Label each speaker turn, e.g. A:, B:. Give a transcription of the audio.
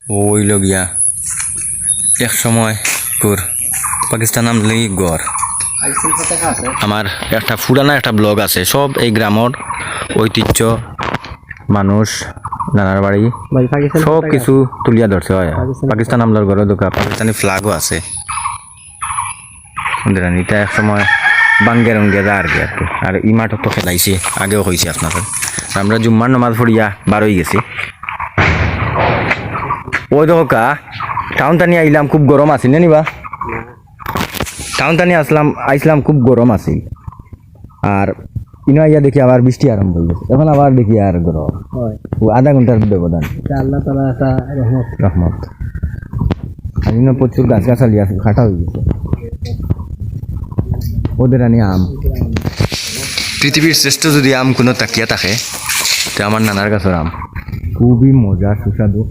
A: oil গিয়া এক সময় তোর পাকিস্তান আমলি গড় আমার একটা পুরানা একটা ব্লগ আছে সব এই গ্রামের ঐতিহ্য মানুষ নানার বাড়ি সব কিছু তুলিয়া ধরছে হয় পাকিস্তান আমলার ঘরে দোকা পাকিস্তানি ফ্ল্যাগও আছে এটা এক সময় বাঙ্গে রঙ্গে যা আর কি আর ই মাঠত তো খেলাইছি আগেও হয়েছে আপনাদের আমরা জুম্মার নামাজ পড়িয়া বার হয়ে গেছি ওই দোকা টাউন টানি আইলাম খুব গরম আছিল না নিবা টাউন টানি আইসলাম খুব গরম আছিল আর ইনো আইয়া দেখি আবার বৃষ্টি আরম্ভ হয়ে গেছে এখন আবার দেখি আর গরম আধা ঘন্টার ব্যবধান
B: আল্লাহ তাআলা একটা
A: রহমত আর ইনো প্রচুর গাছ গাছালি আছে খাটা হয়ে গেছে ওদের আনি আম পৃথিবীর শ্রেষ্ঠ যদি আম কোনো তাকিয়া থাকে তো আমার নানার গাছের আম খুবই মজা সুস্বাদু